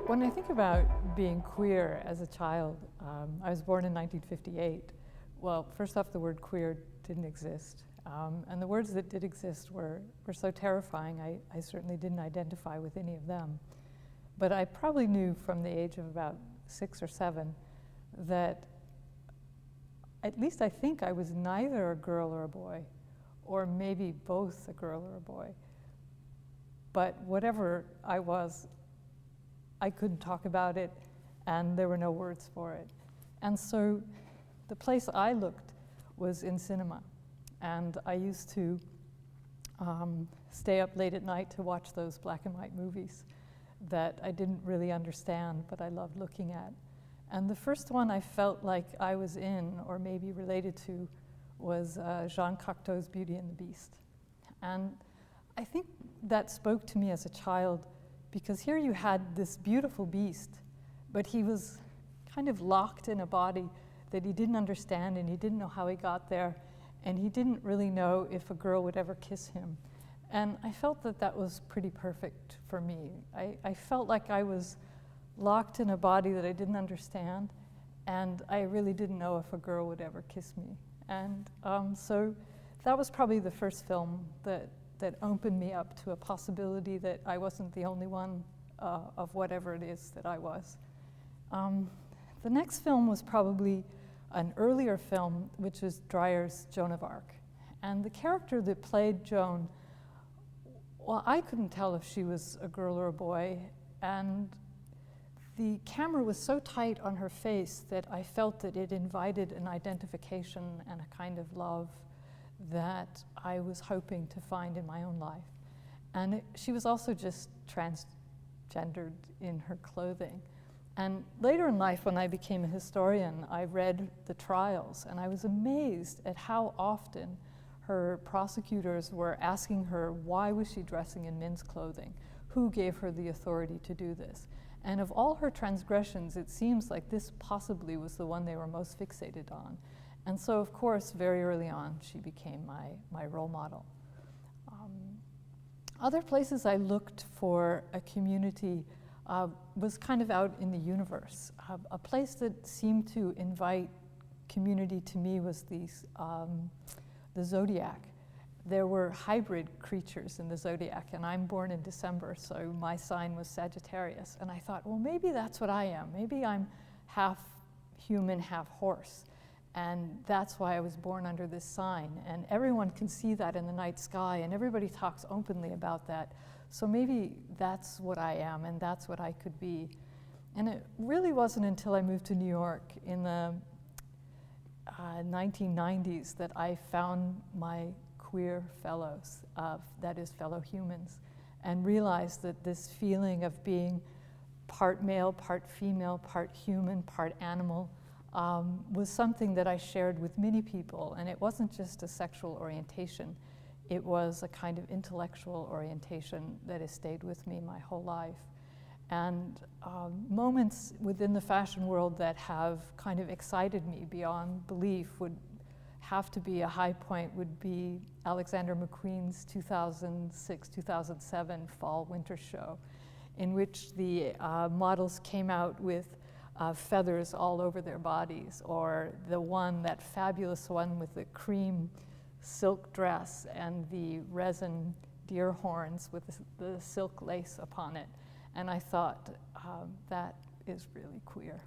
When I think about being queer as a child, I was born in 1958. Well, first off, the word queer didn't exist. And the words that did exist were so terrifying, I certainly didn't identify with any of them. But I probably knew from the age of about 6 or 7 that at least I think I was neither a girl or a boy, or maybe both a girl or a boy. But whatever I was, I couldn't talk about it, and there were no words for it. And so the place I looked was in cinema. And I used to stay up late at night to watch those black and white movies that I didn't really understand, but I loved looking at. And the first one I felt like I was in, or maybe related to, was Jean Cocteau's Beauty and the Beast. And I think that spoke to me as a child, because here you had this beautiful beast, but he was kind of locked in a body that he didn't understand, and he didn't know how he got there, and he didn't really know if a girl would ever kiss him. And I felt that that was pretty perfect for me. I felt like I was locked in a body that I didn't understand, and I really didn't know if a girl would ever kiss me. And so that was probably the first film that opened me up to a possibility that I wasn't the only one of whatever it is that I was. The next film was probably an earlier film, which was Dreyer's Joan of Arc. And the character that played Joan, well, I couldn't tell if she was a girl or a boy, and the camera was so tight on her face that I felt that it invited an identification and a kind of love that I was hoping to find in my own life. And she was also just transgendered in her clothing. And later in life, when I became a historian, I read the trials, and I was amazed at how often her prosecutors were asking her, why was she dressing in men's clothing? Who gave her the authority to do this? And of all her transgressions, it seems like this possibly was the one they were most fixated on. And so, of course, very early on, she became my role model. Other places I looked for a community was kind of out in the universe. A place that seemed to invite community to me was the zodiac. There were hybrid creatures in the zodiac, and I'm born in December, so my sign was Sagittarius. And I thought, well, maybe that's what I am. Maybe I'm half human, half horse. And that's why I was born under this sign. And everyone can see that in the night sky, and everybody talks openly about that. So maybe that's what I am, and that's what I could be. And it really wasn't until I moved to New York in the 1990s that I found my queer fellows, that is, fellow humans, and realized that this feeling of being part male, part female, part human, part animal, was something that I shared with many people. And it wasn't just a sexual orientation. It was a kind of intellectual orientation that has stayed with me my whole life. And moments within the fashion world that have kind of excited me beyond belief would have to be a high point, would be Alexander McQueen's 2006-2007 fall-winter show, in which the models came out with feathers all over their bodies, or that fabulous one with the cream silk dress and the resin deer horns with the silk lace upon it. And I thought, that is really queer.